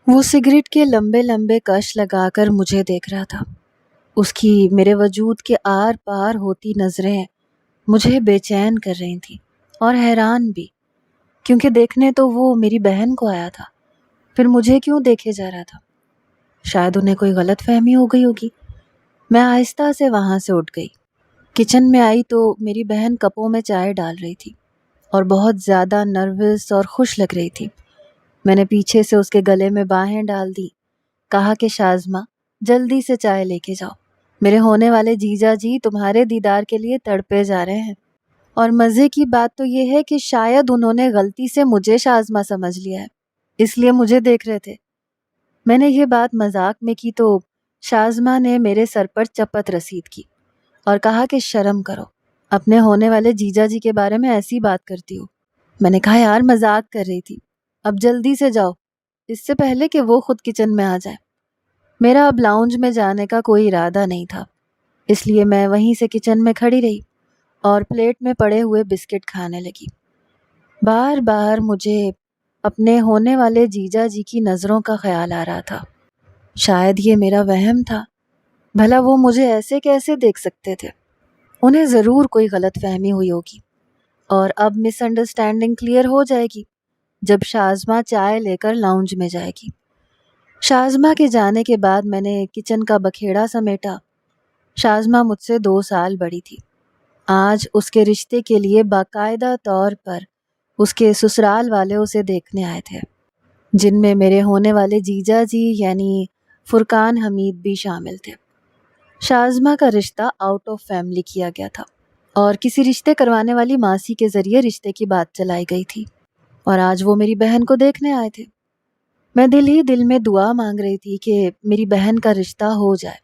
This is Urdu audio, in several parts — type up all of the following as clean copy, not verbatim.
وہ سگریٹ کے لمبے لمبے کش لگا کر مجھے دیکھ رہا تھا۔ اس کی میرے وجود کے آر پار ہوتی نظریں مجھے بے چین کر رہی تھیں اور حیران بھی، کیونکہ دیکھنے تو وہ میری بہن کو آیا تھا، پھر مجھے کیوں دیکھے جا رہا تھا؟ شاید انہیں کوئی غلط فہمی ہو گئی ہوگی۔ میں آہستہ سے وہاں سے اٹھ گئی، کچن میں آئی تو میری بہن کپوں میں چائے ڈال رہی تھی اور بہت زیادہ نروس اور خوش لگ رہی تھی۔ میں نے پیچھے سے اس کے گلے میں باہیں ڈال دی، کہا کہ شازمہ جلدی سے چائے لے کے جاؤ، میرے ہونے والے جیجا جی تمہارے دیدار کے لیے تڑپے جا رہے ہیں۔ اور مزے کی بات تو یہ ہے کہ شاید انہوں نے غلطی سے مجھے شازمہ سمجھ لیا ہے، اس لیے مجھے دیکھ رہے تھے۔ میں نے یہ بات مذاق میں کی تو شازمہ نے میرے سر پر چپت رسید کی اور کہا کہ شرم کرو، اپنے ہونے والے جیجا جی کے بارے میں ایسی بات کرتی ہو۔ میں نے کہا یار مذاق کر رہی تھی، اب جلدی سے جاؤ اس سے پہلے کہ وہ خود کچن میں آ جائے۔ میرا اب لاؤنج میں جانے کا کوئی ارادہ نہیں تھا، اس لیے میں وہیں سے کچن میں کھڑی رہی اور پلیٹ میں پڑے ہوئے بسکٹ کھانے لگی۔ بار بار مجھے اپنے ہونے والے جیجا جی کی نظروں کا خیال آ رہا تھا۔ شاید یہ میرا وہم تھا، بھلا وہ مجھے ایسے کیسے دیکھ سکتے تھے؟ انہیں ضرور کوئی غلط فہمی ہوئی ہوگی، اور اب مس انڈرسٹینڈنگ کلیئر ہو جائے گی جب شازمہ چائے لے کر لاؤنج میں جائے گی۔ شازمہ کے جانے کے بعد میں نے کچن کا بکھیڑا سمیٹا۔ شازمہ مجھ سے 2 سال بڑی تھی۔ آج اس کے رشتے کے لیے باقاعدہ طور پر اس کے سسرال والے اسے دیکھنے آئے تھے، جن میں میرے ہونے والے جیجا جی یعنی فرقان حمید بھی شامل تھے۔ شازمہ کا رشتہ آؤٹ آف فیملی کیا گیا تھا اور کسی رشتے کروانے والی ماسی کے ذریعے رشتے کی بات چلائی گئی تھی، اور آج وہ میری بہن کو دیکھنے آئے تھے۔ میں دل ہی دل میں دعا مانگ رہی تھی کہ میری بہن کا رشتہ ہو جائے،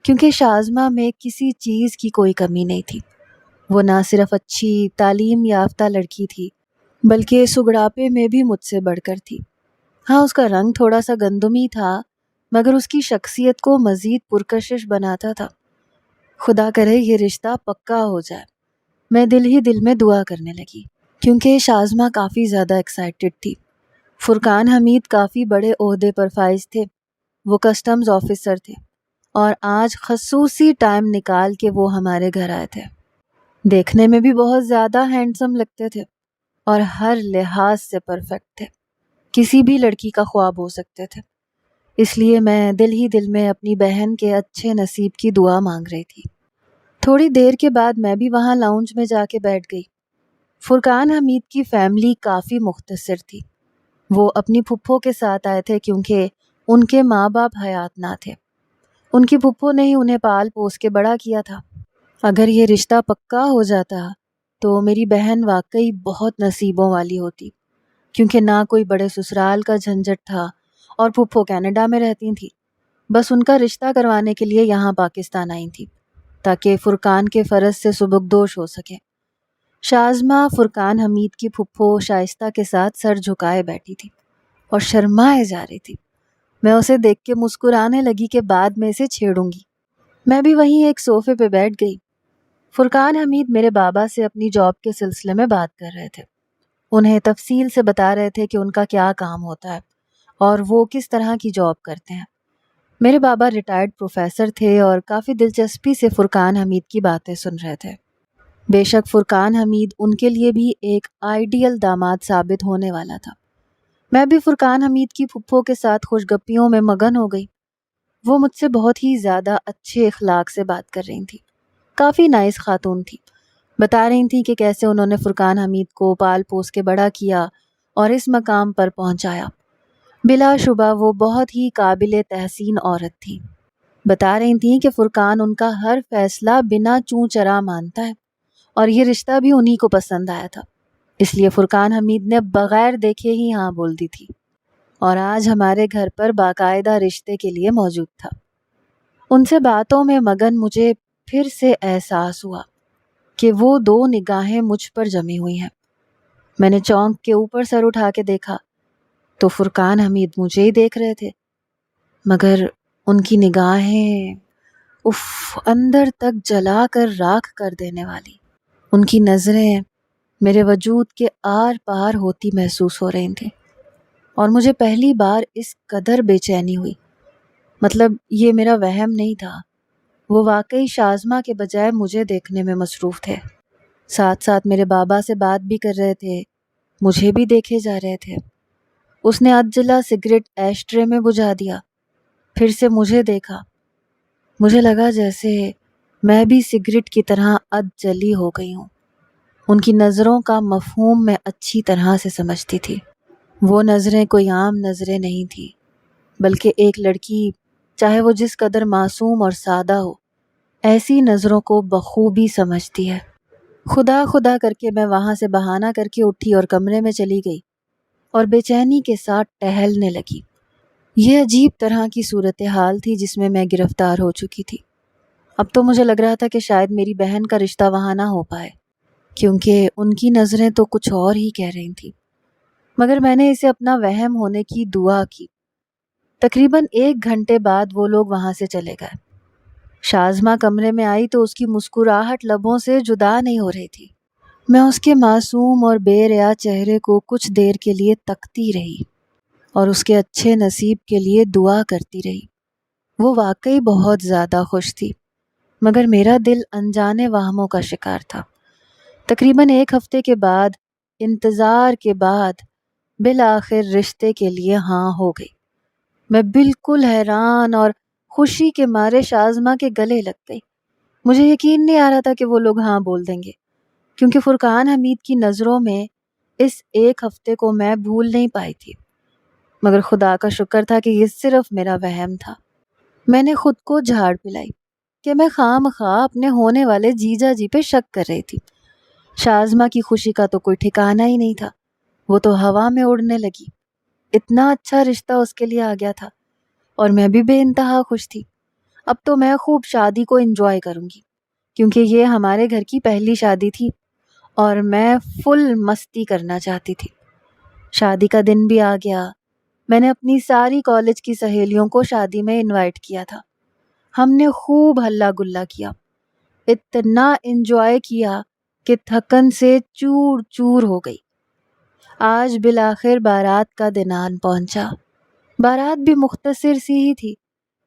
کیونکہ شازمہ میں کسی چیز کی کوئی کمی نہیں تھی۔ وہ نہ صرف اچھی تعلیم یافتہ لڑکی تھی، بلکہ سگڑاپے میں بھی مجھ سے بڑھ کر تھی۔ ہاں، اس کا رنگ تھوڑا سا گندمی تھا، مگر اس کی شخصیت کو مزید پرکشش بناتا تھا۔ خدا کرے یہ رشتہ پکا ہو جائے، میں دل ہی دل میں دعا کرنے لگی، کیونکہ شازمہ کافی زیادہ ایکسائٹڈ تھی۔ فرقان حمید کافی بڑے عہدے پر فائز تھے، وہ کسٹمز آفیسر تھے، اور آج خصوصی ٹائم نکال کے وہ ہمارے گھر آئے تھے۔ دیکھنے میں بھی بہت زیادہ ہینڈسم لگتے تھے اور ہر لحاظ سے پرفیکٹ تھے، کسی بھی لڑکی کا خواب ہو سکتے تھے۔ اس لیے میں دل ہی دل میں اپنی بہن کے اچھے نصیب کی دعا مانگ رہی تھی۔ تھوڑی دیر کے بعد میں بھی وہاں لاؤنج میں جا کے بیٹھ گئی۔ فرقان حمید کی فیملی کافی مختصر تھی۔ وہ اپنی پھپھو کے ساتھ آئے تھے کیونکہ ان کے ماں باپ حیات نہ تھے۔ ان کی پھپھو نے ہی انہیں پال پوس کے بڑا کیا تھا۔ اگر یہ رشتہ پکا ہو جاتا تو میری بہن واقعی بہت نصیبوں والی ہوتی، کیونکہ نہ کوئی بڑے سسرال کا جھنجٹ تھا اور پھپھو کینیڈا میں رہتی تھی، بس ان کا رشتہ کروانے کے لیے یہاں پاکستان آئی تھی تاکہ فرقان کے فرض سے سبکدوش ہو سکے۔ شازمہ فرقان حمید کی پھپھو شائستہ کے ساتھ سر جھکائے بیٹھی تھی اور شرمائے جا رہی تھی۔ میں اسے دیکھ کے مسکرانے لگی کہ بعد میں اسے چھیڑوں گی۔ میں بھی وہیں ایک صوفے پہ بیٹھ گئی۔ فرقان حمید میرے بابا سے اپنی جاب کے سلسلے میں بات کر رہے تھے، انہیں تفصیل سے بتا رہے تھے کہ ان کا کیا کام ہوتا ہے اور وہ کس طرح کی جاب کرتے ہیں۔ میرے بابا ریٹائرڈ پروفیسر تھے اور کافی دلچسپی سے فرقان حمید کی باتیں سن رہے تھے۔ بے شک فرقان حمید ان کے لیے بھی ایک آئیڈیل داماد ثابت ہونے والا تھا۔ میں بھی فرقان حمید کی پھپھو کے ساتھ خوش گپیوں میں مگن ہو گئی۔ وہ مجھ سے بہت ہی زیادہ اچھے اخلاق سے بات کر رہی تھی، کافی نائس خاتون تھی۔ بتا رہی تھی کہ کیسے انہوں نے فرقان حمید کو پال پوس کے بڑا کیا اور اس مقام پر پہنچایا۔ بلا شبہ وہ بہت ہی قابل تحسین عورت تھی۔ بتا رہی تھیں کہ فرقان ان کا ہر فیصلہ بنا چوں چرا مانتا ہے اور یہ رشتہ بھی انہی کو پسند آیا تھا، اس لیے فرقان حمید نے بغیر دیکھے ہی ہاں بول دی تھی اور آج ہمارے گھر پر باقاعدہ رشتے کے لیے موجود تھا۔ ان سے باتوں میں مگن مجھے پھر سے احساس ہوا کہ وہ 2 نگاہیں مجھ پر جمی ہوئی ہیں۔ میں نے چونک کے اوپر سر اٹھا کے دیکھا تو فرقان حمید مجھے ہی دیکھ رہے تھے، مگر ان کی نگاہیں اندر تک جلا کر راکھ کر دینے والی۔ ان کی نظریں میرے وجود کے آر پار ہوتی محسوس ہو رہی تھیں۔ اور مجھے پہلی بار اس قدر بے چینی ہوئی۔ مطلب یہ میرا وہم نہیں تھا، وہ واقعی شازمہ کے بجائے مجھے دیکھنے میں مصروف تھے۔ ساتھ ساتھ میرے بابا سے بات بھی کر رہے تھے، مجھے بھی دیکھے جا رہے تھے۔ اس نے ادجلا سگریٹ ایش ٹرے میں بجھا دیا، پھر سے مجھے دیکھا۔ مجھے لگا جیسے میں بھی سگریٹ کی طرح ادجلی ہو گئی ہوں۔ ان کی نظروں کا مفہوم میں اچھی طرح سے سمجھتی تھی۔ وہ نظریں کوئی عام نظریں نہیں تھی، بلکہ ایک لڑکی چاہے وہ جس قدر معصوم اور سادہ ہو، ایسی نظروں کو بخوبی سمجھتی ہے۔ خدا خدا کر کے میں وہاں سے بہانہ کر کے اٹھی اور کمرے میں چلی گئی اور بے چینی کے ساتھ ٹہلنے لگی۔ یہ عجیب طرح کی صورتحال تھی جس میں میں گرفتار ہو چکی تھی۔ اب تو مجھے لگ رہا تھا کہ شاید میری بہن کا رشتہ وہاں نہ ہو پائے، کیونکہ ان کی نظریں تو کچھ اور ہی کہہ رہی تھیں۔ مگر میں نے اسے اپنا وہم ہونے کی دعا کی۔ تقریباً 1 گھنٹے بعد وہ لوگ وہاں سے چلے گئے۔ شازمہ کمرے میں آئی تو اس کی مسکراہٹ لبوں سے جدا نہیں ہو رہی تھی۔ میں اس کے معصوم اور بے ریا چہرے کو کچھ دیر کے لیے تکتی رہی اور اس کے اچھے نصیب کے لیے دعا کرتی رہی۔ وہ واقعی بہت زیادہ خوش تھی، مگر میرا دل انجانے وہموں کا شکار تھا۔ تقریباً 1 ہفتے کے بعد، انتظار کے بعد، بالآخر رشتے کے لیے ہاں ہو گئی۔ میں بالکل حیران اور خوشی کے مارے شازمہ کے گلے لگ گئی۔ مجھے یقین نہیں آ رہا تھا کہ وہ لوگ ہاں بول دیں گے، کیونکہ فرقان حمید کی نظروں میں اس 1 ہفتے کو میں بھول نہیں پائی تھی۔ مگر خدا کا شکر تھا کہ یہ صرف میرا وہم تھا۔ میں نے خود کو جھاڑ پلائی کہ میں خام خواہ اپنے ہونے والے جیجا جی پہ شک کر رہی تھی۔ شازمہ کی خوشی کا تو کوئی ٹھکانہ ہی نہیں تھا، وہ تو ہوا میں اڑنے لگی۔ اتنا اچھا رشتہ اس کے لیے آ گیا تھا اور میں بھی بے انتہا خوش تھی۔ اب تو میں خوب شادی کو انجوائے کروں گی، کیونکہ یہ ہمارے گھر کی پہلی شادی تھی اور میں فل مستی کرنا چاہتی تھی۔ شادی کا دن بھی آ گیا۔ میں نے اپنی ساری کالج کی سہیلیوں کو شادی میں انوائٹ کیا تھا۔ ہم نے خوب ہلا گلا کیا، اتنا انجوائے کیا کہ تھکن سے چور چور ہو گئی۔ آج بالآخر بارات کا دن آن پہنچا۔ بارات بھی مختصر سی ہی تھی،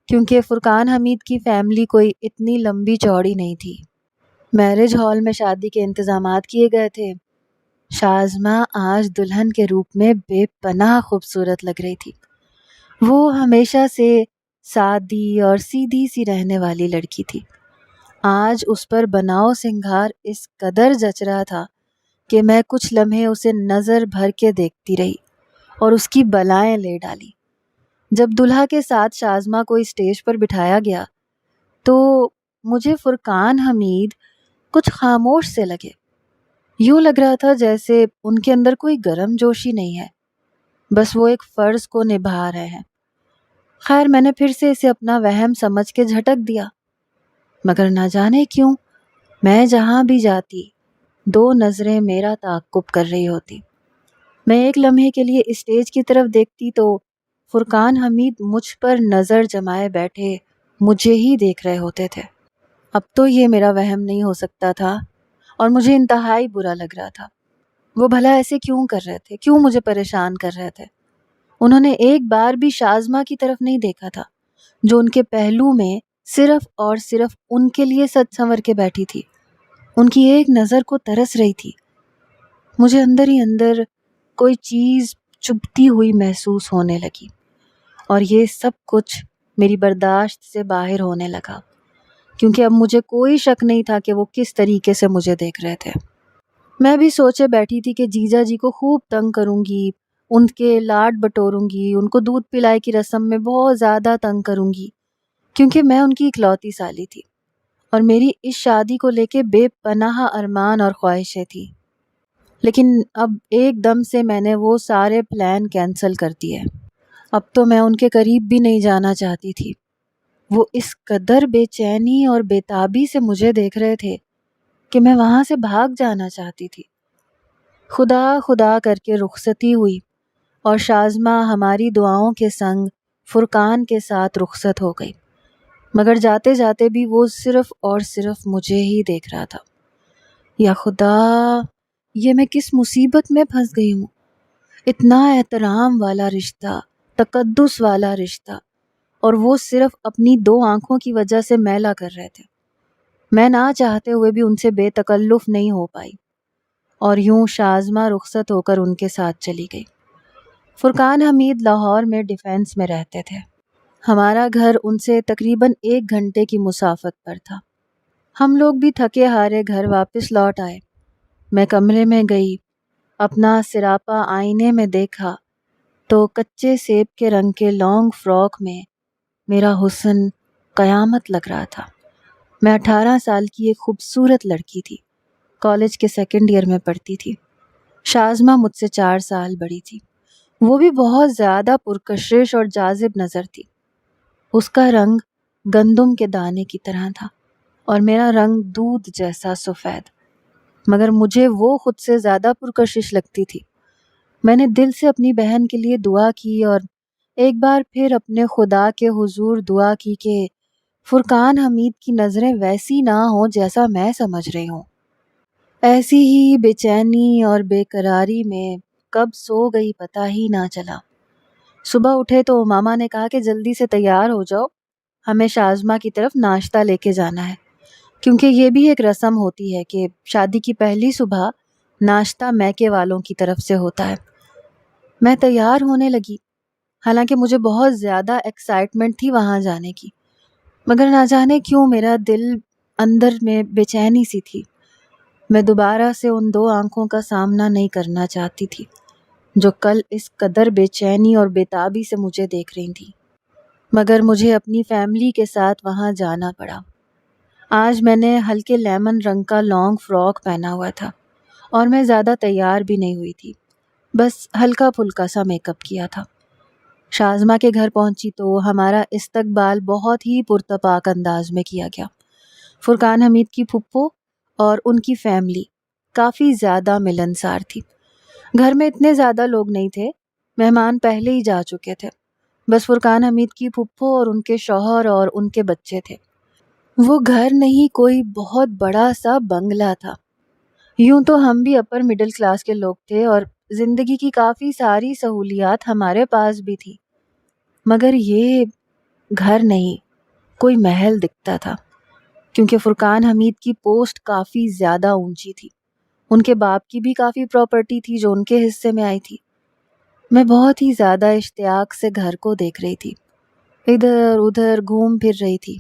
کیونکہ فرقان حمید کی فیملی کوئی اتنی لمبی چوڑی نہیں تھی۔ میرج ہال میں شادی کے انتظامات کیے گئے تھے۔ شازمہ آج دلہن کے روپ میں بے پناہ خوبصورت لگ رہی تھی۔ وہ ہمیشہ سے سادی اور سیدھی سی رہنے والی لڑکی تھی۔ آج اس پر بناؤ سنگھار اس قدر جچ رہا تھا کہ میں کچھ لمحے اسے نظر بھر کے دیکھتی رہی اور اس کی بلائیں لے ڈالی۔ جب دلہا کے ساتھ شازمہ کو اسٹیج پر بٹھایا گیا تو مجھے فرقان حمید کچھ خاموش سے لگے۔ یوں لگ رہا تھا جیسے ان کے اندر کوئی گرم جوشی نہیں ہے، بس وہ ایک فرض کو نبھا رہے ہیں۔ خیر، میں نے پھر سے اسے اپنا وہم سمجھ کے جھٹک دیا، مگر نہ جانے کیوں میں جہاں بھی جاتی 2 نظریں میرا تعاقب کر رہی ہوتی۔ میں ایک لمحے کے لیے اسٹیج کی طرف دیکھتی تو فرقان حمید مجھ پر نظر جمائے بیٹھے مجھے ہی دیکھ رہے ہوتے تھے۔ اب تو یہ میرا وہم نہیں ہو سکتا تھا اور مجھے انتہائی برا لگ رہا تھا۔ وہ بھلا ایسے کیوں کر رہے تھے؟ کیوں مجھے پریشان کر رہے تھے؟ انہوں نے ایک بار بھی شازمہ کی طرف نہیں دیکھا تھا، جو ان کے پہلو میں صرف اور صرف ان کے لیے سج سنور کے بیٹھی تھی۔ ان کی ایک نظر کو ترس رہی تھی۔ مجھے اندر ہی اندر کوئی چیز چبھتی ہوئی محسوس ہونے لگی اور یہ سب کچھ میری برداشت سے باہر ہونے لگا، کیونکہ اب مجھے کوئی شک نہیں تھا کہ وہ کس طریقے سے مجھے دیکھ رہے تھے۔ میں بھی سوچے بیٹھی تھی کہ جیجا جی کو خوب تنگ کروں گی، ان کے لاڈ بٹوروں گی، ان کو دودھ پلائی کی رسم میں بہت زیادہ تنگ کروں گی، کیونکہ میں ان کی اکلوتی سالی تھی اور میری اس شادی کو لے کے بے پناہ ارمان اور خواہشیں تھیں۔ لیکن اب ایک دم سے میں نے وہ سارے پلان کینسل کر دیے۔ اب تو میں ان کے قریب بھی نہیں جانا چاہتی تھی۔ وہ اس قدر بے چینی اور بے تابی سے مجھے دیکھ رہے تھے کہ میں وہاں سے بھاگ جانا چاہتی تھی۔ خدا خدا کر کے رخصتی ہوئی اور شازمہ ہماری دعاؤں کے سنگ فرقان کے ساتھ رخصت ہو گئی، مگر جاتے جاتے بھی وہ صرف اور صرف مجھے ہی دیکھ رہا تھا۔ یا خدا، یہ میں کس مصیبت میں پھنس گئی ہوں؟ اتنا احترام والا رشتہ، تقدس والا رشتہ، اور وہ صرف اپنی 2 آنکھوں کی وجہ سے میلا کر رہے تھے۔ میں نہ چاہتے ہوئے بھی ان سے بے تکلف نہیں ہو پائی، اور یوں شازمہ رخصت ہو کر ان کے ساتھ چلی گئی۔ فرقان حمید لاہور میں ڈیفینس میں رہتے تھے۔ ہمارا گھر ان سے تقریباً 1 گھنٹے کی مسافت پر تھا۔ ہم لوگ بھی تھکے ہارے گھر واپس لوٹ آئے۔ میں کمرے میں گئی، اپنا سراپا آئینے میں دیکھا تو کچے سیب کے رنگ کے لانگ فراک میں میرا حسن قیامت لگ رہا تھا۔ میں 18 سال کی ایک خوبصورت لڑکی تھی، کالج کے 2nd ایئر میں پڑھتی تھی۔ شازمہ مجھ سے 4 سال بڑی تھی۔ وہ بھی بہت زیادہ پرکشش اور جاذب نظر تھی۔ اس کا رنگ گندم کے دانے کی طرح تھا اور میرا رنگ دودھ جیسا سفید، مگر مجھے وہ خود سے زیادہ پرکشش لگتی تھی۔ میں نے دل سے اپنی بہن کے لیے دعا کی اور ایک بار پھر اپنے خدا کے حضور دعا کی کہ فرقان حمید کی نظریں ویسی نہ ہوں جیسا میں سمجھ رہی ہوں۔ ایسی ہی بے چینی اور بے قراری میں کب سو گئی پتہ ہی نہ چلا۔ صبح اٹھے تو ماما نے کہا کہ جلدی سے تیار ہو جاؤ، ہمیں شازمہ کی طرف ناشتہ لے کے جانا ہے، کیونکہ یہ بھی ایک رسم ہوتی ہے کہ شادی کی پہلی صبح ناشتہ میکے والوں کی طرف سے ہوتا ہے۔ میں تیار ہونے لگی، حالانکہ مجھے بہت زیادہ ایکسائٹمنٹ تھی وہاں جانے کی، مگر نہ جانے کیوں میرا دل اندر میں بے چینی سی تھی۔ میں دوبارہ سے ان 2 آنکھوں کا سامنا نہیں کرنا چاہتی تھی جو کل اس قدر بے چینی اور بے تابی سے مجھے دیکھ رہی تھی، مگر مجھے اپنی فیملی کے ساتھ وہاں جانا پڑا۔ آج میں نے ہلکے لیمن رنگ کا لانگ فراک پہنا ہوا تھا اور میں زیادہ تیار بھی نہیں ہوئی تھی، بس ہلکا پھلکا سا میک اپ کیا تھا۔ شازمہ کے گھر پہنچی تو ہمارا استقبال بہت ہی پرتپاک انداز میں کیا گیا۔ فرقان حمید کی پھپھو اور ان کی فیملی کافی زیادہ ملنسار تھی۔ گھر میں اتنے زیادہ لوگ نہیں تھے، مہمان پہلے ہی جا چکے تھے، بس فرقان حمید کی پھپھو اور ان کے شوہر اور ان کے بچے تھے۔ وہ گھر نہیں، کوئی بہت بڑا سا بنگلہ تھا۔ یوں تو ہم بھی اپر مڈل کلاس کے لوگ تھے اور زندگی کی کافی ساری سہولیات ہمارے پاس بھی تھی، مگر یہ گھر نہیں، کوئی محل دکھتا تھا، کیونکہ فرقان حمید کی پوسٹ کافی زیادہ اونچی تھی۔ ان کے باپ کی بھی کافی پراپرٹی تھی جو ان کے حصے میں آئی تھی۔ میں بہت ہی زیادہ اشتیاق سے گھر کو دیکھ رہی تھی، ادھر ادھر گھوم پھر رہی تھی۔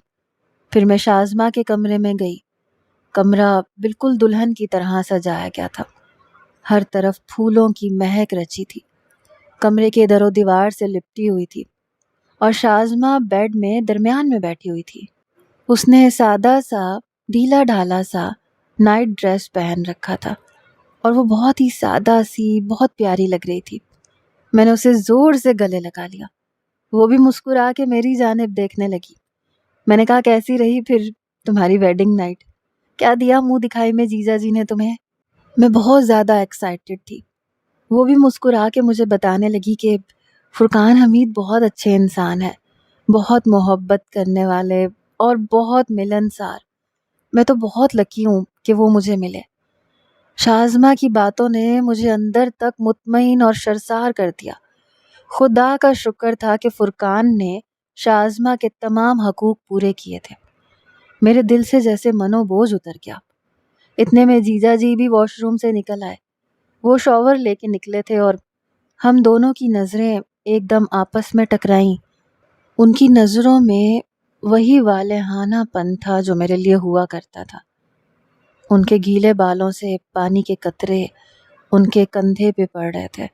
پھر میں شازمہ کے کمرے میں گئی۔ کمرہ بالکل دلہن کی طرح سجایا گیا تھا، ہر طرف پھولوں کی مہک رچی تھی۔ کمرے کے در و دیوار سے لپٹی ہوئی تھی اور شازمہ بیڈ میں درمیان میں بیٹھی ہوئی تھی۔ اس نے سادہ سا ڈھیلا ڈھالا سا نائٹ ڈریس پہن رکھا تھا اور وہ بہت ہی سادہ سی، بہت پیاری لگ رہی تھی۔ میں نے اسے زور سے گلے لگا لیا۔ وہ بھی مسکرا کے میری جانب دیکھنے لگی۔ میں نے کہا کیسی رہی پھر تمہاری ویڈنگ نائٹ؟ کیا دیا منہ دکھائی میں جیجا جی نے تمہیں؟ میں بہت زیادہ ایکسائٹڈ تھی۔ وہ بھی مسکرا کے مجھے بتانے لگی کہ فرقان حمید بہت اچھے انسان ہیں، بہت محبت کرنے والے اور بہت ملنسار۔ میں تو بہت لکی ہوں کہ وہ مجھے ملے۔ شازمہ کی باتوں نے مجھے اندر تک مطمئن اور شرسار کر دیا۔ خدا کا شکر تھا کہ فرقان نے شازمہ کے تمام حقوق پورے کیے تھے۔ میرے دل سے جیسے منو بوجھ اتر گیا۔ اتنے میں جیجا جی بھی واش روم سے نکل آئے۔ وہ شاور لے کے نکلے تھے اور ہم دونوں کی نظریں ایک دم آپس میں ٹکرائیں۔ ان کی نظروں میں وہی والہانہ پن تھا جو میرے لیے ہوا کرتا تھا۔ ان کے گیلے بالوں سے پانی کے قطرے ان کے کندھے پہ پڑ رہے تھے۔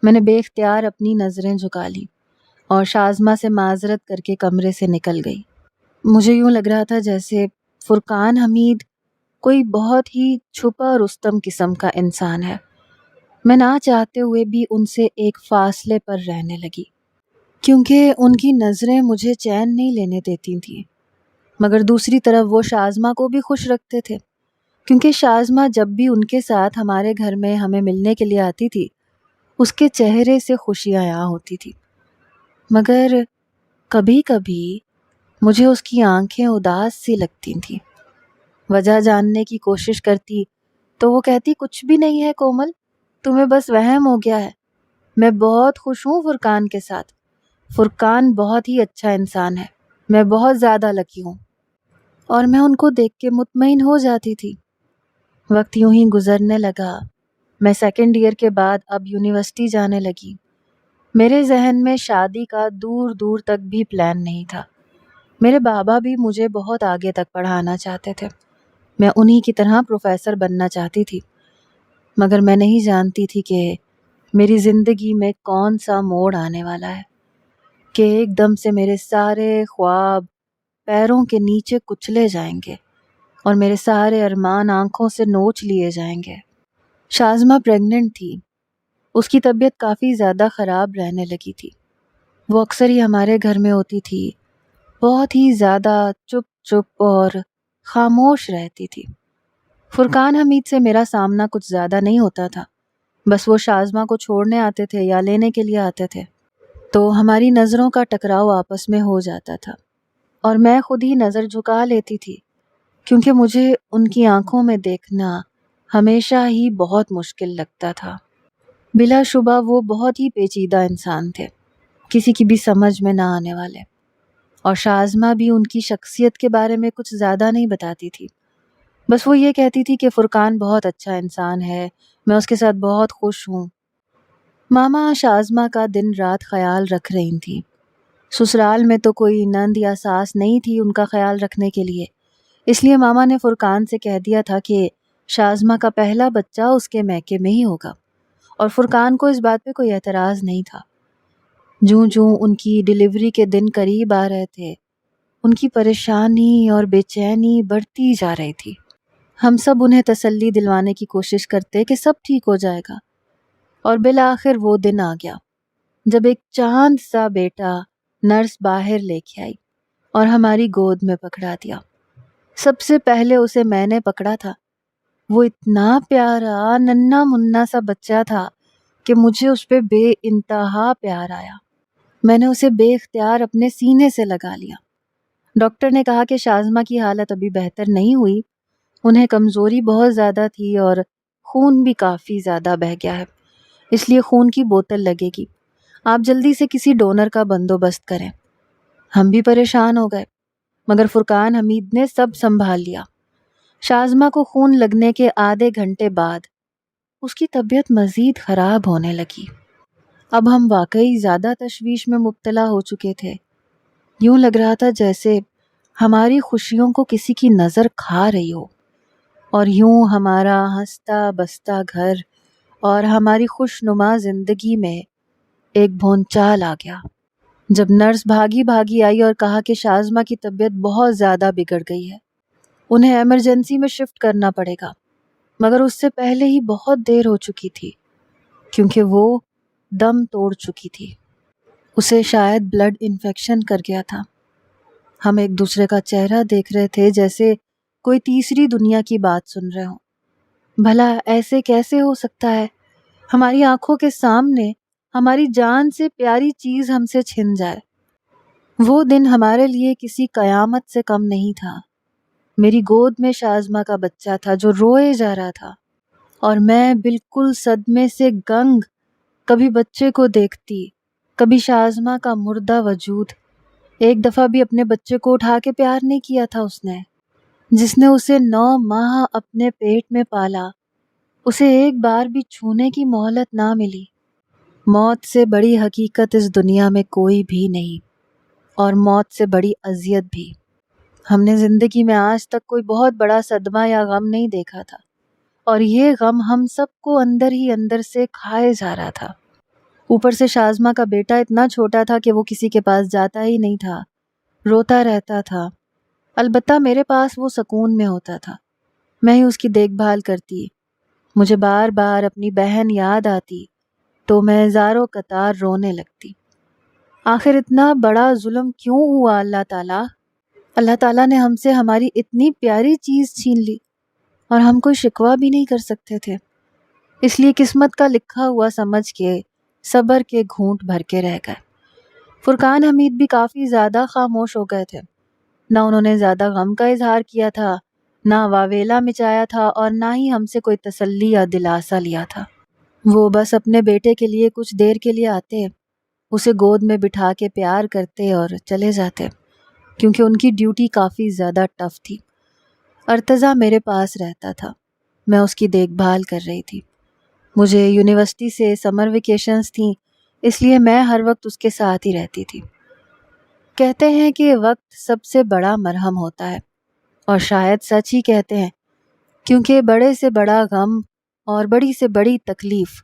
میں نے بے اختیار اپنی نظریں جھکا لی اور شازمہ سے معذرت کر کے کمرے سے نکل گئی۔ مجھے یوں لگ رہا تھا جیسے فرقان حمید کوئی بہت ہی چھپا رستم قسم کا انسان ہے۔ میں نہ چاہتے ہوئے بھی ان سے ایک فاصلے پر رہنے لگی، کیونکہ ان کی نظریں مجھے چین نہیں لینے دیتی تھیں، مگر دوسری طرف وہ شازمہ کو بھی خوش رکھتے تھے، کیونکہ شازمہ جب بھی ان کے ساتھ ہمارے گھر میں ہمیں ملنے کے لیے آتی تھی، اس کے چہرے سے خوشی عیاں ہوتی تھی۔ مگر کبھی کبھی مجھے اس کی آنکھیں اداس سی لگتی تھیں۔ وجہ جاننے کی کوشش کرتی تو وہ کہتی کچھ بھی نہیں ہے کومل، تمہیں بس وہم ہو گیا ہے۔ میں بہت خوش ہوں فرقان کے ساتھ۔ فرقان بہت ہی اچھا انسان ہے، میں بہت زیادہ لکی ہوں۔ اور میں ان کو دیکھ کے مطمئن ہو جاتی تھی۔ وقت یوں ہی گزرنے لگا۔ میں سیکنڈ ایئر کے بعد اب یونیورسٹی جانے لگی۔ میرے ذہن میں شادی کا دور دور تک بھی پلان نہیں تھا۔ میرے بابا بھی مجھے بہت آگے تک پڑھانا چاہتے تھے۔ میں انہی کی طرح پروفیسر بننا چاہتی تھی، مگر میں نہیں جانتی تھی کہ میری زندگی میں کون سا موڑ آنے والا ہے، کہ ایک دم سے میرے سارے خواب پیروں کے نیچے کچلے جائیں گے اور میرے سارے ارمان آنکھوں سے نوچ لیے جائیں گے۔ شازمہ پریگننٹ تھی۔ اس کی طبیعت کافی زیادہ خراب رہنے لگی تھی۔ وہ اکثر ہی ہمارے گھر میں ہوتی تھی، بہت ہی زیادہ چپ چپ اور خاموش رہتی تھی۔ فرقان حمید سے میرا سامنا کچھ زیادہ نہیں ہوتا تھا، بس وہ شازمہ کو چھوڑنے آتے تھے یا لینے کے لیے آتے تھے تو ہماری نظروں کا ٹکراؤ آپس میں ہو جاتا تھا، اور میں خود ہی نظر جھکا لیتی تھی کیونکہ مجھے ان کی آنکھوں میں دیکھنا ہمیشہ ہی بہت مشکل لگتا تھا۔ بلا شبہ وہ بہت ہی پیچیدہ انسان تھے، کسی کی بھی سمجھ میں نہ آنے والے، اور شازمہ بھی ان کی شخصیت کے بارے میں کچھ زیادہ نہیں بتاتی تھی۔ بس وہ یہ کہتی تھی کہ فرقان بہت اچھا انسان ہے، میں اس کے ساتھ بہت خوش ہوں۔ ماما شازمہ کا دن رات خیال رکھ رہی تھی۔ سسرال میں تو کوئی نند یا ساس نہیں تھی ان کا خیال رکھنے کے لیے، اس لیے ماما نے فرقان سے کہہ دیا تھا کہ شازمہ کا پہلا بچہ اس کے میکے میں ہی ہوگا، اور فرقان کو اس بات پہ کوئی اعتراض نہیں تھا۔ جوں جوں ان کی ڈیلیوری کے دن قریب آ رہے تھے، ان کی پریشانی اور بے چینی بڑھتی جا رہی تھی۔ ہم سب انہیں تسلی دلوانے کی کوشش کرتے کہ سب ٹھیک ہو جائے گا، اور بالآخر وہ دن آ گیا جب ایک چاند سا بیٹا نرس باہر لے کے آئی اور ہماری گود میں پکڑا دیا۔ سب سے پہلے اسے میں نے پکڑا تھا۔ وہ اتنا پیارا ننھا منا سا بچہ تھا کہ مجھے اس پہ بے انتہا پیار آیا۔ میں نے اسے بے اختیار اپنے سینے سے لگا لیا۔ ڈاکٹر نے کہا کہ شازمہ کی حالت ابھی بہتر نہیں ہوئی، انہیں کمزوری بہت زیادہ تھی اور خون بھی کافی زیادہ بہہ گیا ہے، اس لیے خون کی بوتل لگے گی، آپ جلدی سے کسی ڈونر کا بندوبست کریں۔ ہم بھی پریشان ہو گئے، مگر فرقان حمید نے سب سنبھال لیا۔ شازمہ کو خون لگنے کے آدھے گھنٹے بعد اس کی طبیعت مزید خراب ہونے لگی۔ اب ہم واقعی زیادہ تشویش میں مبتلا ہو چکے تھے۔ یوں لگ رہا تھا جیسے ہماری خوشیوں کو کسی کی نظر کھا رہی ہو، اور یوں ہمارا ہنستا بستا گھر اور ہماری خوش نما زندگی میں ایک بھونچال آ گیا جب نرس بھاگی بھاگی آئی اور کہا کہ شازمہ کی طبیعت بہت زیادہ بگڑ گئی ہے، انہیں ایمرجنسی میں شفٹ کرنا پڑے گا۔ مگر اس سے پہلے ہی بہت دیر ہو چکی تھی، کیونکہ وہ دم توڑ چکی تھی۔ اسے شاید بلڈ انفیکشن کر گیا تھا۔ ہم ایک دوسرے کا چہرہ دیکھ رہے تھے جیسے کوئی تیسری دنیا کی بات سن رہے ہوں۔ بھلا ایسے کیسے ہو سکتا ہے؟ ہماری آنکھوں کے سامنے ہماری جان سے پیاری چیز ہم سے چھن جائے۔ وہ دن ہمارے لیے کسی قیامت سے کم نہیں تھا۔ میری گود میں شازمہ کا بچہ تھا جو روئے جا رہا تھا، اور میں بالکل صدمے سے گنگ، کبھی بچے کو دیکھتی، کبھی شازمہ کا مردہ وجود۔ ایک دفعہ بھی اپنے بچے کو اٹھا کے پیار نہیں کیا تھا اس نے، جس نے اسے 9 ماہ اپنے پیٹ میں پالا، اسے ایک بار بھی چھونے کی مہلت نہ ملی۔ موت سے بڑی حقیقت اس دنیا میں کوئی بھی نہیں، اور موت سے بڑی اذیت بھی۔ ہم نے زندگی میں آج تک کوئی بہت بڑا صدمہ یا غم نہیں دیکھا تھا، اور یہ غم ہم سب کو اندر ہی اندر سے کھائے جا رہا تھا۔ اوپر سے شازمہ کا بیٹا اتنا چھوٹا تھا کہ وہ کسی کے پاس جاتا ہی نہیں تھا، روتا رہتا تھا۔ البتہ میرے پاس وہ سکون میں ہوتا تھا، میں ہی اس کی دیکھ بھال کرتی۔ مجھے بار بار اپنی بہن یاد آتی تو میں زاروں قطار رونے لگتی۔ آخر اتنا بڑا ظلم کیوں ہوا اللہ تعالیٰ؟ اللہ تعالیٰ نے ہم سے ہماری اتنی پیاری چیز چھین لی، اور ہم کوئی شکوہ بھی نہیں کر سکتے تھے۔ اس لیے قسمت کا لکھا ہوا سمجھ کے صبر کے گھونٹ بھر کے رہ گئے۔ فرقان حمید بھی کافی زیادہ خاموش ہو گئے تھے۔ نہ انہوں نے زیادہ غم کا اظہار کیا تھا، نہ واویلا مچایا تھا، اور نہ ہی ہم سے کوئی تسلی یا دلاسا لیا تھا۔ وہ بس اپنے بیٹے کے لیے کچھ دیر کے لیے آتے، اسے گود میں بٹھا کے پیار کرتے اور چلے جاتے، کیونکہ ان کی ڈیوٹی کافی زیادہ ٹف تھی۔ ارتضیٰ میرے پاس رہتا تھا، میں اس کی دیکھ بھال کر رہی تھی۔ مجھے یونیورسٹی سے سمر ویکیشنز تھیں، اس لیے میں ہر وقت اس کے ساتھ ہی رہتی تھی۔ کہتے ہیں کہ وقت سب سے بڑا مرہم ہوتا ہے، اور شاید سچ ہی کہتے ہیں، کیونکہ بڑے سے بڑا غم اور بڑی سے بڑی تکلیف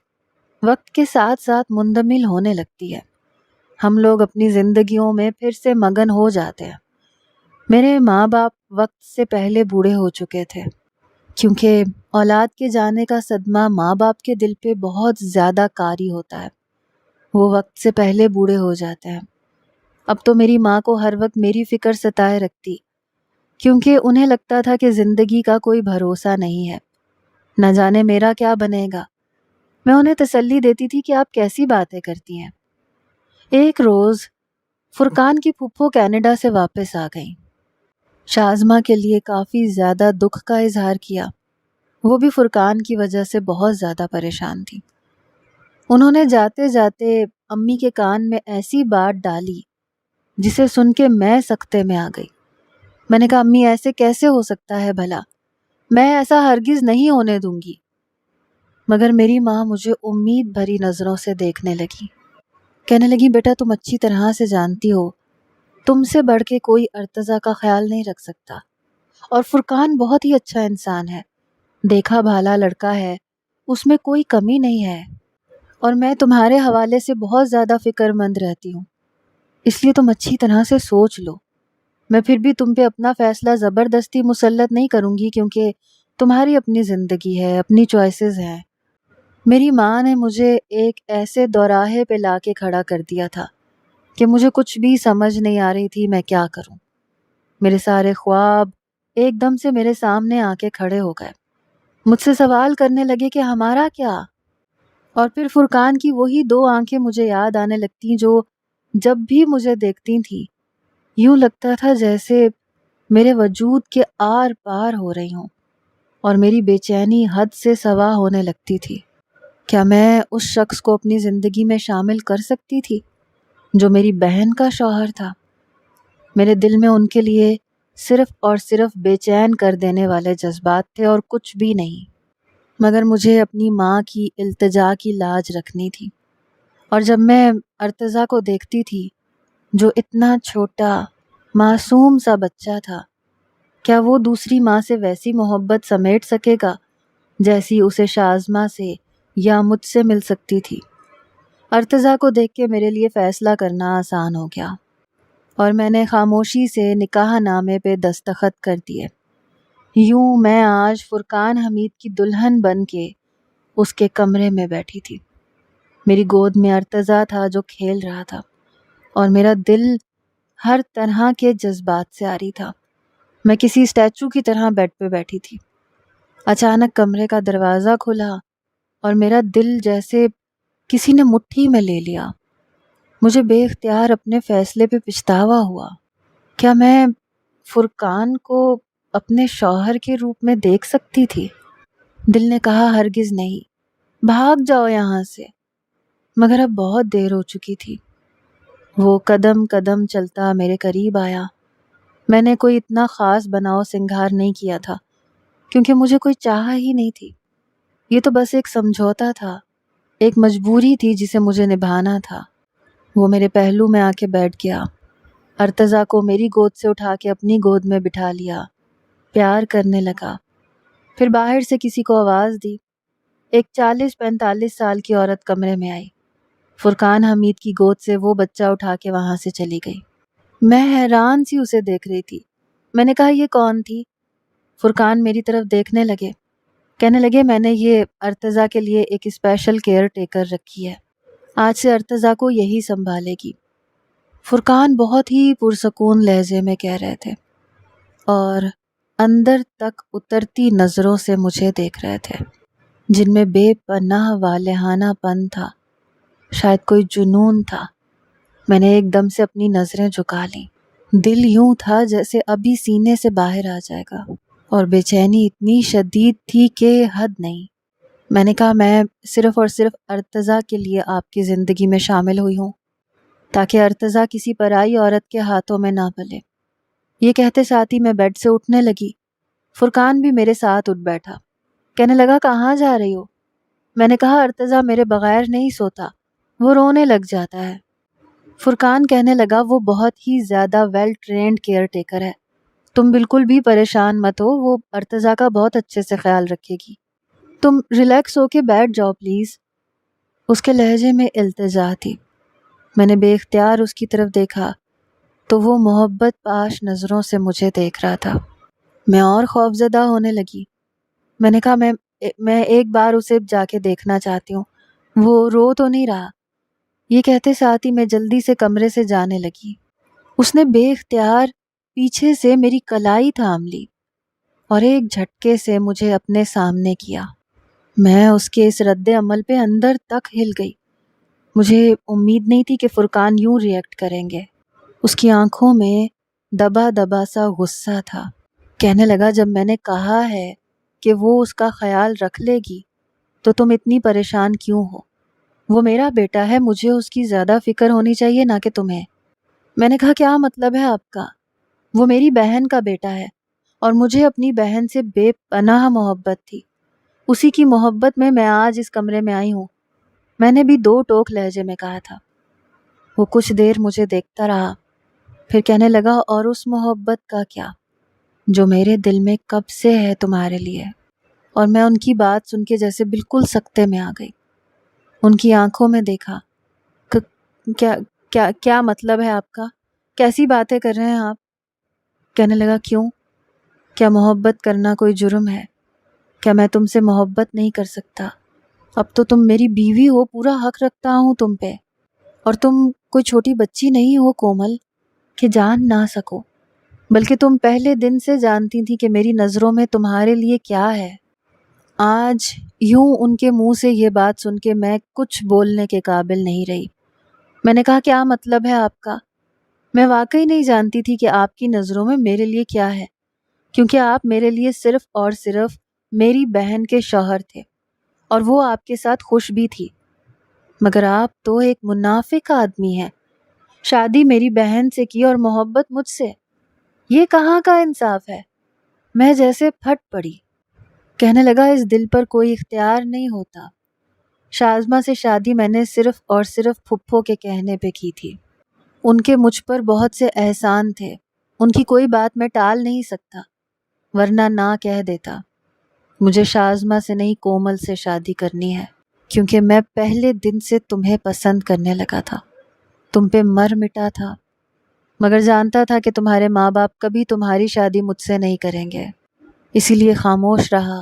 وقت کے ساتھ ساتھ مندمل ہونے لگتی ہے۔ ہم لوگ اپنی زندگیوں میں پھر سے مگن ہو جاتے ہیں۔ میرے ماں باپ وقت سے پہلے بوڑھے ہو چکے تھے، کیونکہ اولاد کے جانے کا صدمہ ماں باپ کے دل پہ بہت زیادہ کاری ہوتا ہے۔ وہ وقت سے پہلے بوڑھے ہو جاتے ہیں۔ اب تو میری ماں کو ہر وقت میری فکر ستائے رکھتی، کیونکہ انہیں لگتا تھا کہ زندگی کا کوئی بھروسہ نہیں ہے، نہ جانے میرا کیا بنے گا۔ میں انہیں تسلی دیتی تھی کہ آپ کیسی باتیں کرتی ہیں۔ ایک روز فرقان کی پھپھو کینیڈا سے واپس آ گئیں۔ شازمہ کے لیے کافی زیادہ دکھ کا اظہار کیا۔ وہ بھی فرقان کی وجہ سے بہت زیادہ پریشان تھی۔ انہوں نے جاتے جاتے امی کے کان میں ایسی بات ڈالی جسے سن کے میں سکتے میں آ گئی۔ میں نے کہا امی ایسے کیسے ہو سکتا ہے بھلا، میں ایسا ہرگز نہیں ہونے دوں گی۔ مگر میری ماں مجھے امید بھری نظروں سے دیکھنے لگی، کہنے لگی بیٹا تم اچھی طرح سے جانتی ہو تم سے بڑھ کے کوئی ارتضیٰ کا خیال نہیں رکھ سکتا، اور فرقان بہت ہی اچھا انسان ہے، دیکھا بھالا لڑکا ہے، اس میں کوئی کمی نہیں ہے، اور میں تمہارے حوالے سے بہت زیادہ فکر مند رہتی ہوں، اس لیے تم اچھی طرح سے سوچ لو۔ میں پھر بھی تم پہ اپنا فیصلہ زبردستی مسلط نہیں کروں گی، کیونکہ تمہاری اپنی زندگی ہے، اپنی چوائسیز ہیں۔ میری ماں نے مجھے ایک ایسے دوراہے پہ لا کے کھڑا کر دیا تھا کہ مجھے کچھ بھی سمجھ نہیں آ رہی تھی میں کیا کروں۔ میرے سارے خواب ایک دم سے میرے سامنے آ کے کھڑے ہو گئے، مجھ سے سوال کرنے لگے کہ ہمارا کیا؟ اور پھر فرقان کی وہی دو آنکھیں مجھے یاد آنے لگتیں جو جب بھی مجھے دیکھتی تھیں یوں لگتا تھا جیسے میرے وجود کے آر پار ہو رہی ہوں، اور میری بے چینی حد سے سوا ہونے لگتی تھی۔ کیا میں اس شخص کو اپنی زندگی میں شامل کر سکتی تھی جو میری بہن کا شوہر تھا؟ میرے دل میں ان کے لیے صرف اور صرف بے چین کر دینے والے جذبات تھے اور کچھ بھی نہیں۔ مگر مجھے اپنی ماں کی التجا کی لاج رکھنی تھی، اور جب میں ارتضیٰ کو دیکھتی تھی جو اتنا چھوٹا معصوم سا بچہ تھا، کیا وہ دوسری ماں سے ویسی محبت سمیٹ سکے گا جیسی اسے شازمہ سے یا مجھ سے مل سکتی تھی؟ ارتضیٰ کو دیکھ کے میرے لیے فیصلہ کرنا آسان ہو گیا، اور میں نے خاموشی سے نکاح نامے پہ دستخط کر دیے۔ یوں میں آج فرقان حمید کی دلہن بن کے اس کے کمرے میں بیٹھی تھی۔ میری گود میں ارتضیٰ تھا جو کھیل رہا تھا، اور میرا دل ہر طرح کے جذبات سے عاری تھا۔ میں کسی اسٹیچو کی طرح بیڈ پہ بیٹھی تھی۔ اچانک کمرے کا دروازہ کھلا اور میرا دل جیسے کسی نے مٹھی میں لے لیا۔ مجھے بے اختیار اپنے فیصلے پہ پچھتاوا ہوا۔ کیا میں فرقان کو اپنے شوہر کے روپ میں دیکھ سکتی تھی؟ دل نے کہا ہرگز نہیں، بھاگ جاؤ یہاں سے، مگر اب بہت دیر ہو چکی تھی۔ وہ قدم قدم چلتا میرے قریب آیا۔ میں نے کوئی اتنا خاص بناؤ سنگھار نہیں کیا تھا، کیونکہ مجھے کوئی چاہ ہی نہیں تھی۔ یہ تو بس ایک سمجھوتا تھا، ایک مجبوری تھی جسے مجھے نبھانا تھا۔ وہ میرے پہلو میں آ کے بیٹھ گیا، ارتضیٰ کو میری گود سے اٹھا کے اپنی گود میں بٹھا لیا، پیار کرنے لگا۔ پھر باہر سے کسی کو آواز دی۔ ایک 40-45 سال کی عورت کمرے میں آئی۔ فرقان حمید کی گود سے وہ بچہ اٹھا کے وہاں سے چلی گئی۔ میں حیران سی اسے دیکھ رہی تھی۔ میں نے کہا یہ کون تھی؟ فرقان میری طرف دیکھنے لگے، کہنے لگے میں نے یہ ارتضیٰ کے لیے ایک اسپیشل کیئر ٹیکر رکھی ہے، آج سے ارتضیٰ کو یہی سنبھالے گی۔ فرقان بہت ہی پرسکون لہجے میں کہہ رہے تھے، اور اندر تک اترتی نظروں سے مجھے دیکھ رہے تھے، جن میں بے پناہ والہانہ پن تھا، شاید کوئی جنون تھا۔ میں نے ایک دم سے اپنی نظریں جھکا لیں۔ دل یوں تھا جیسے ابھی سینے سے باہر آ جائے گا، اور بے چینی اتنی شدید تھی کہ حد نہیں۔ میں نے کہا میں صرف اور صرف ارتضیٰ کے لیے آپ کی زندگی میں شامل ہوئی ہوں، تاکہ ارتضیٰ کسی پرائی عورت کے ہاتھوں میں نہ پلے۔ یہ کہتے ساتھ ہی میں بیڈ سے اٹھنے لگی۔ فرقان بھی میرے ساتھ اٹھ بیٹھا، کہنے لگا کہاں جا رہی ہو؟ میں نے کہا ارتضیٰ میرے بغیر نہیں سوتا، وہ رونے لگ جاتا ہے۔ فرقان کہنے لگا وہ بہت ہی زیادہ ویل ٹرینڈ کیئر ٹیکر ہے، تم بالکل بھی پریشان مت ہو، وہ ارتضیٰ کا بہت اچھے سے خیال رکھے گی، تم ریلیکس ہو کے بیٹھ جاؤ پلیز۔ اس کے لہجے میں التجا تھی۔ میں نے بے اختیار اس کی طرف دیکھا تو وہ محبت پاش نظروں سے مجھے دیکھ رہا تھا۔ میں اور خوفزدہ ہونے لگی۔ میں نے کہا میں ایک بار اسے جا کے دیکھنا چاہتی ہوں، وہ رو تو نہیں رہا؟ یہ کہتے ساتھ ہی میں جلدی سے کمرے سے جانے لگی۔ اس نے بے اختیار پیچھے سے میری کلائی تھام لی اور ایک جھٹکے سے مجھے اپنے سامنے کیا۔ میں اس کے اس رد عمل پہ اندر تک ہل گئی۔ مجھے امید نہیں تھی کہ فرقان یوں ری ایکٹ کریں گے۔ اس کی آنکھوں میں دبا دبا سا غصہ تھا۔ کہنے لگا جب میں نے کہا ہے کہ وہ اس کا خیال رکھ لے گی تو تم اتنی پریشان کیوں ہو؟ وہ میرا بیٹا ہے، مجھے اس کی زیادہ فکر ہونی چاہیے نہ کہ تمہیں۔ میں نے کہا کیا مطلب ہے آپ کا؟ وہ میری بہن کا بیٹا ہے اور مجھے اپنی بہن سے بے پناہ محبت تھی۔ اسی کی محبت میں آج اس کمرے میں آئی ہوں، میں نے بھی 2 ٹوک لہجے میں کہا تھا۔ وہ کچھ دیر مجھے دیکھتا رہا، پھر کہنے لگا اور اس محبت کا کیا جو میرے دل میں کب سے ہے تمہارے لیے؟ اور میں ان کی بات سن کے جیسے بالکل سکتے میں آ گئی۔ ان کی آنکھوں میں دیکھا۔ کیا کیا کیا مطلب ہے آپ کا؟ کیسی باتیں کر رہے ہیں آپ؟ کہنے لگا کیوں؟ کیا محبت کرنا کوئی جرم ہے؟ کیا میں تم سے محبت نہیں کر سکتا؟ اب تو تم میری بیوی ہو، پورا حق رکھتا ہوں تم پہ، اور تم کوئی چھوٹی بچی نہیں ہو کومل کہ جان نہ سکو، بلکہ تم پہلے دن سے جانتی تھی کہ میری نظروں میں تمہارے لیے کیا ہے۔ آج یوں ان کے منہ سے یہ بات سن کے میں کچھ بولنے کے قابل نہیں رہی۔ میں نے کہا کیا مطلب ہے آپ کا؟ میں واقعی نہیں جانتی تھی کہ آپ کی نظروں میں میرے لیے کیا ہے، کیونکہ آپ میرے لیے صرف اور صرف میری بہن کے شوہر تھے اور وہ آپ کے ساتھ خوش بھی تھی، مگر آپ تو ایک منافق آدمی ہیں۔ شادی میری بہن سے کی اور محبت مجھ سے، یہ کہاں کا انصاف ہے؟ میں جیسے پھٹ پڑی۔ کہنے لگا اس دل پر کوئی اختیار نہیں ہوتا۔ شازمہ سے شادی میں نے صرف اور صرف پھپھو کے کہنے پہ کی تھی۔ ان کے مجھ پر بہت سے احسان تھے، ان کی کوئی بات میں ٹال نہیں سکتا، ورنہ نہ کہہ دیتا۔ مجھے شازمہ سے نہیں کومل سے شادی کرنی ہے، کیونکہ میں پہلے دن سے تمہیں پسند کرنے لگا تھا، تم پہ مر مٹا تھا، مگر جانتا تھا کہ تمہارے ماں باپ کبھی تمہاری شادی مجھ سے نہیں کریں گے، اسی لیے خاموش رہا،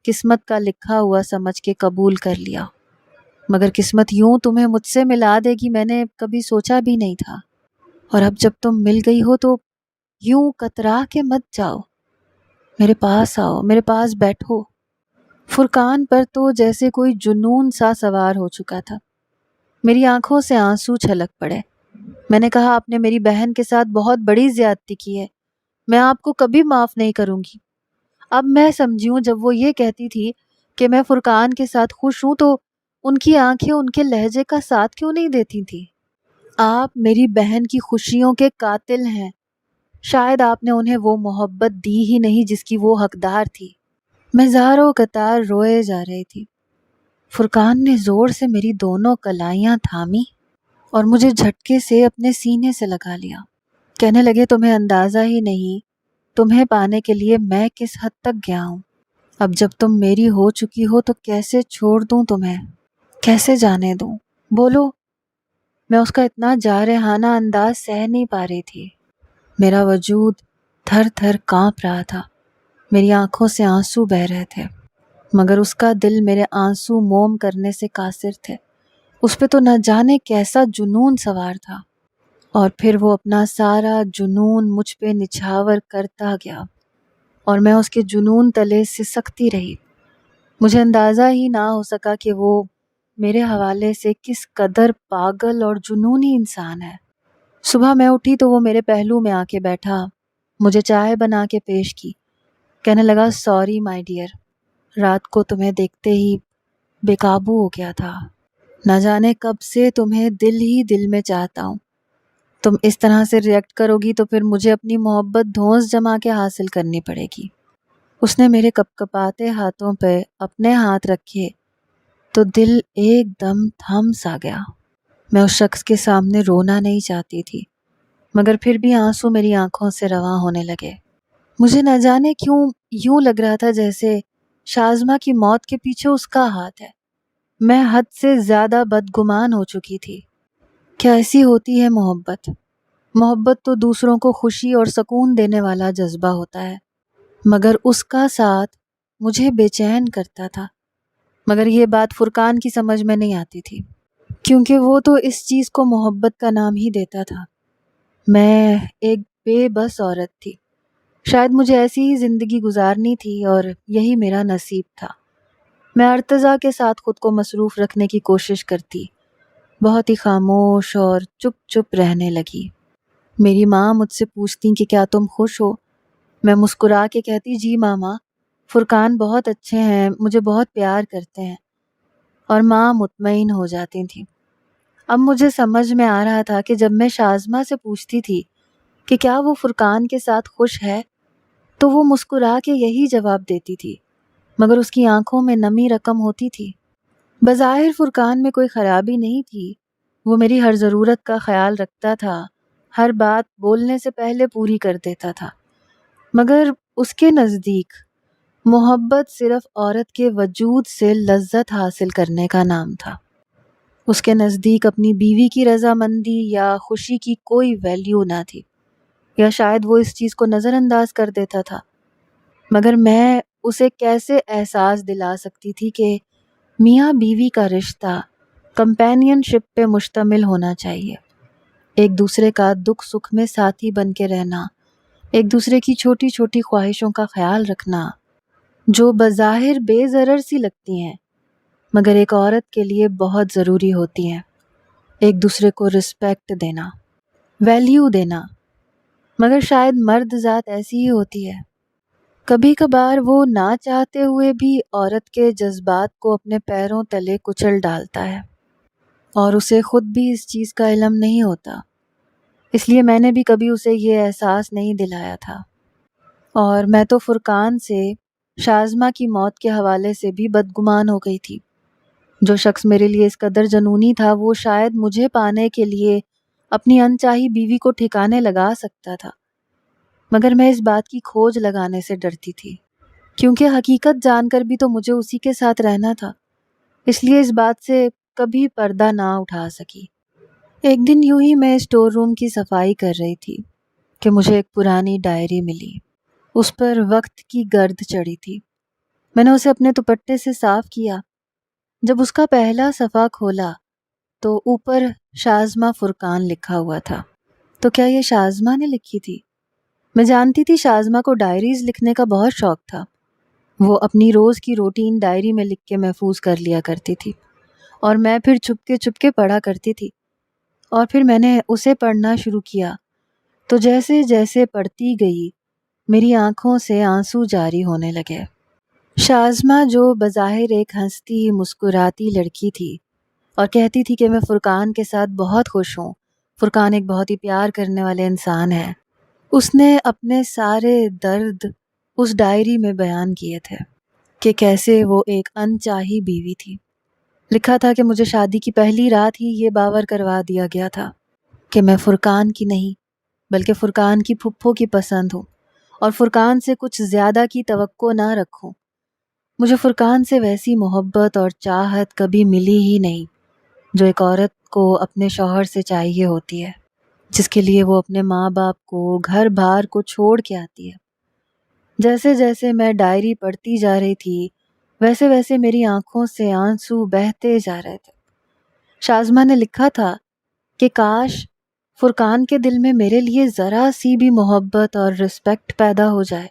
قسمت کا لکھا ہوا سمجھ کے قبول کر لیا۔ مگر قسمت یوں تمہیں مجھ سے ملا دے گی میں نے کبھی سوچا بھی نہیں تھا، اور اب جب تم مل گئی ہو تو یوں کترا کے مت جاؤ، میرے پاس آؤ، میرے پاس بیٹھو۔ فرقان پر تو جیسے کوئی جنون سا سوار ہو چکا تھا۔ میری آنکھوں سے آنسو چھلک پڑے۔ میں نے کہا آپ نے میری بہن کے ساتھ بہت بڑی زیادتی کی ہے، میں آپ کو کبھی معاف نہیں کروں گی۔ اب میں سمجھی ہوں جب وہ یہ کہتی تھی کہ میں فرقان کے ساتھ خوش ہوں تو ان کی آنکھیں ان کے لہجے کا ساتھ کیوں نہیں دیتی تھی؟ آپ میری بہن کی خوشیوں کے قاتل ہیں، شاید آپ نے انہیں وہ محبت دی ہی نہیں جس کی وہ حقدار تھی۔ میں زاروں قطار روئے جا رہی تھی۔ فرقان نے زور سے میری دونوں کلائیاں تھامی اور مجھے جھٹکے سے اپنے سینے سے لگا لیا۔ کہنے لگے تمہیں اندازہ ہی نہیں تمہیں پانے کے لیے میں کس حد تک گیا ہوں۔ اب جب تم میری ہو چکی ہو تو کیسے چھوڑ دوں تمہیں، کیسے جانے دوں؟ بولو۔ میں اس کا اتنا جارحانہ انداز سہ نہیں پا رہی تھی۔ میرا وجود تھر تھر کانپ رہا تھا، میری آنکھوں سے آنسو بہہ رہے تھے، مگر اس کا دل میرے آنسو موم کرنے سے قاصر تھے۔ اس پہ تو نہ جانے کیسا جنون سوار تھا، اور پھر وہ اپنا سارا جنون مجھ پہ نچھاور کرتا گیا اور میں اس کے جنون تلے سسکتی رہی۔ مجھے اندازہ ہی نہ ہو سکا کہ وہ میرے حوالے سے کس قدر پاگل اور جنونی انسان ہے۔ صبح میں اٹھی تو وہ میرے پہلو میں آ کے بیٹھا، مجھے چائے بنا کے پیش کی، کہنے لگا سوری مائی ڈیئر، رات کو تمہیں دیکھتے ہی بے قابو ہو گیا تھا۔ نہ جانے کب سے تمہیں دل ہی دل میں چاہتا ہوں۔ تم اس طرح سے ریئیکٹ کرو گی تو پھر مجھے اپنی محبت دھونس جما کے حاصل کرنی پڑے گی۔ اس نے میرے کپکپاتے ہاتھوں پہ اپنے ہاتھ رکھے تو دل ایک دم تھم سا گیا۔ میں اس شخص کے سامنے رونا نہیں چاہتی تھی، مگر پھر بھی آنسو میری آنکھوں سے رواں ہونے لگے۔ مجھے نہ جانے کیوں یوں لگ رہا تھا جیسے شازمہ کی موت کے پیچھے اس کا ہاتھ ہے۔ میں حد سے زیادہ بدگمان ہو چکی تھی۔ کیا ایسی ہوتی ہے محبت؟ محبت تو دوسروں کو خوشی اور سکون دینے والا جذبہ ہوتا ہے، مگر اس کا ساتھ مجھے بے چین کرتا تھا۔ مگر یہ بات فرقان کی سمجھ میں نہیں آتی تھی، کیونکہ وہ تو اس چیز کو محبت کا نام ہی دیتا تھا۔ میں ایک بے بس عورت تھی، شاید مجھے ایسی ہی زندگی گزارنی تھی اور یہی میرا نصیب تھا۔ میں ارتضیٰ کے ساتھ خود کو مصروف رکھنے کی کوشش کرتی، بہت ہی خاموش اور چپ چپ رہنے لگی۔ میری ماں مجھ سے پوچھتی کہ کیا تم خوش ہو؟ میں مسکرا کے کہتی جی ماما، فرقان بہت اچھے ہیں، مجھے بہت پیار کرتے ہیں، اور ماں مطمئن ہو جاتی تھی۔ اب مجھے سمجھ میں آ رہا تھا کہ جب میں شازمہ سے پوچھتی تھی کہ کیا وہ فرقان کے ساتھ خوش ہے تو وہ مسکرا کے یہی جواب دیتی تھی، مگر اس کی آنکھوں میں نمی رقم ہوتی تھی۔ بظاہر فرقان میں کوئی خرابی نہیں تھی، وہ میری ہر ضرورت کا خیال رکھتا تھا، ہر بات بولنے سے پہلے پوری کر دیتا تھا، مگر اس کے نزدیک محبت صرف عورت کے وجود سے لذت حاصل کرنے کا نام تھا۔ اس کے نزدیک اپنی بیوی کی رضامندی یا خوشی کی کوئی ویلیو نہ تھی، یا شاید وہ اس چیز کو نظر انداز کر دیتا تھا۔ مگر میں اسے کیسے احساس دلا سکتی تھی کہ میاں بیوی کا رشتہ کمپینین شپ پہ مشتمل ہونا چاہیے، ایک دوسرے کا دکھ سکھ میں ساتھی بن کے رہنا، ایک دوسرے کی چھوٹی چھوٹی خواہشوں کا خیال رکھنا، جو بظاہر بے ضرر سی لگتی ہیں مگر ایک عورت کے لیے بہت ضروری ہوتی ہیں۔ ایک دوسرے کو رسپیکٹ دینا، ویلیو دینا، مگر شاید مرد ذات ایسی ہی ہوتی ہے، کبھی کبھار وہ نہ چاہتے ہوئے بھی عورت کے جذبات کو اپنے پیروں تلے کچل ڈالتا ہے، اور اسے خود بھی اس چیز کا علم نہیں ہوتا۔ اس لیے میں نے بھی کبھی اسے یہ احساس نہیں دلایا تھا، اور میں تو فرقان سے شازمہ کی موت کے حوالے سے بھی بدگمان ہو گئی تھی۔ جو شخص میرے لیے اس قدر جنونی تھا وہ شاید مجھے پانے کے لیے اپنی انچاہی بیوی کو ٹھکانے لگا سکتا تھا، مگر میں اس بات کی کھوج لگانے سے ڈرتی تھی، کیونکہ حقیقت جان کر بھی تو مجھے اسی کے ساتھ رہنا تھا، اس لیے اس بات سے کبھی پردہ نہ اٹھا سکی۔ ایک دن یوں ہی میں اسٹور روم کی صفائی کر رہی تھی کہ مجھے ایک پرانی ڈائری ملی۔ اس پر وقت کی گرد چڑھی تھی۔ میں نے اسے اپنے دوپٹے سے صاف کیا۔ جب اس کا پہلا صفحہ کھولا تو اوپر شازمہ فرقان لکھا ہوا تھا۔ تو کیا یہ شازمہ نے لکھی تھی؟ میں جانتی تھی شازمہ کو ڈائریز لکھنے کا بہت شوق تھا۔ وہ اپنی روز کی روٹین ڈائری میں لکھ کے محفوظ کر لیا کرتی تھی، اور میں پھر چھپ کے پڑھا کرتی تھی، اور پھر میں نے اسے پڑھنا شروع کیا تو جیسے جیسے پڑھتی گئی میری آنکھوں سے آنسو جاری ہونے لگے۔ شازمہ جو بظاہر ایک ہنستی مسکراتی لڑکی تھی اور کہتی تھی کہ میں فرقان کے ساتھ بہت خوش ہوں، فرقان ایک بہت ہی پیار کرنے والے انسان ہے، اس نے اپنے سارے درد اس ڈائری میں بیان کیے تھے کہ کیسے وہ ایک انچاہی بیوی تھی۔ لکھا تھا کہ مجھے شادی کی پہلی رات ہی یہ باور کروا دیا گیا تھا کہ میں فرقان کی نہیں بلکہ فرقان کی پھپھو کی پسند ہوں، اور فرقان سے کچھ زیادہ کی توقع نہ رکھوں۔ مجھے فرقان سے ویسی محبت اور چاہت کبھی ملی ہی نہیں جو ایک عورت کو اپنے شوہر سے چاہیے ہوتی ہے، جس کے لیے وہ اپنے ماں باپ کو، گھر بار کو چھوڑ کے آتی ہے۔ جیسے جیسے میں ڈائری پڑھتی جا رہی تھی ویسے ویسے میری آنکھوں سے آنسو بہتے جا رہے تھے۔ شازمہ نے لکھا تھا کہ کاش فرقان کے دل میں میرے لیے ذرا سی بھی محبت اور رسپیکٹ پیدا ہو جائے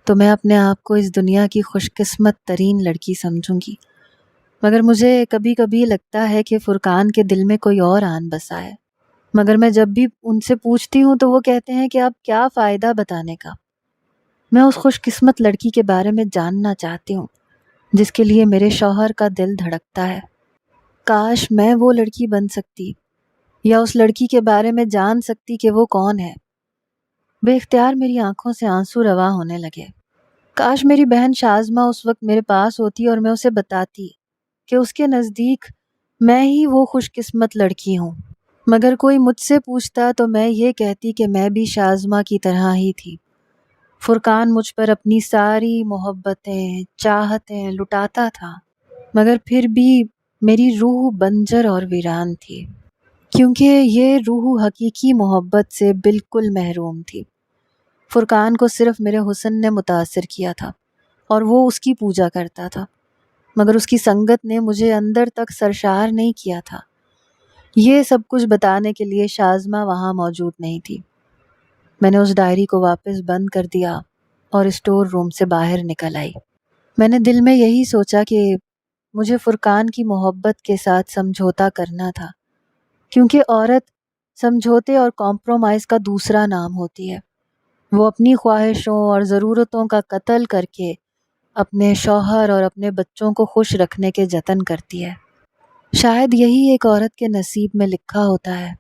تو میں اپنے آپ کو اس دنیا کی خوش قسمت ترین لڑکی سمجھوں گی، مگر مجھے کبھی کبھی لگتا ہے کہ فرقان کے دل میں کوئی اور آن بسا ہے، مگر میں جب بھی ان سے پوچھتی ہوں تو وہ کہتے ہیں کہ اب کیا فائدہ بتانے کا۔ میں اس خوش قسمت لڑکی کے بارے میں جاننا چاہتی ہوں جس کے لیے میرے شوہر کا دل دھڑکتا ہے۔ کاش میں وہ لڑکی بن سکتی، یا اس لڑکی کے بارے میں جان سکتی کہ وہ کون ہے۔ بے اختیار میری آنکھوں سے آنسو رواں ہونے لگے۔ کاش میری بہن شازمہ اس وقت میرے پاس ہوتی اور میں اسے بتاتی کہ اس کے نزدیک میں ہی وہ خوش قسمت لڑکی ہوں۔ مگر کوئی مجھ سے پوچھتا تو میں یہ کہتی کہ میں بھی شازمہ کی طرح ہی تھی۔ فرقان مجھ پر اپنی ساری محبتیں، چاہتیں لٹاتا تھا، مگر پھر بھی میری روح بنجر اور ویران تھی، کیونکہ یہ روح حقیقی محبت سے بالکل محروم تھی۔ فرقان کو صرف میرے حسن نے متاثر کیا تھا اور وہ اس کی پوجا کرتا تھا، مگر اس کی سنگت نے مجھے اندر تک سرشار نہیں کیا تھا۔ یہ سب کچھ بتانے کے لیے شازمہ وہاں موجود نہیں تھی۔ میں نے اس ڈائری کو واپس بند کر دیا اور اسٹور روم سے باہر نکل آئی۔ میں نے دل میں یہی سوچا کہ مجھے فرقان کی محبت کے ساتھ سمجھوتا کرنا تھا، کیونکہ عورت سمجھوتے اور کمپرومائز کا دوسرا نام ہوتی ہے۔ وہ اپنی خواہشوں اور ضرورتوں کا قتل کر کے اپنے شوہر اور اپنے بچوں کو خوش رکھنے کے جتن کرتی ہے۔ شاید یہی ایک عورت کے نصیب میں لکھا ہوتا ہے۔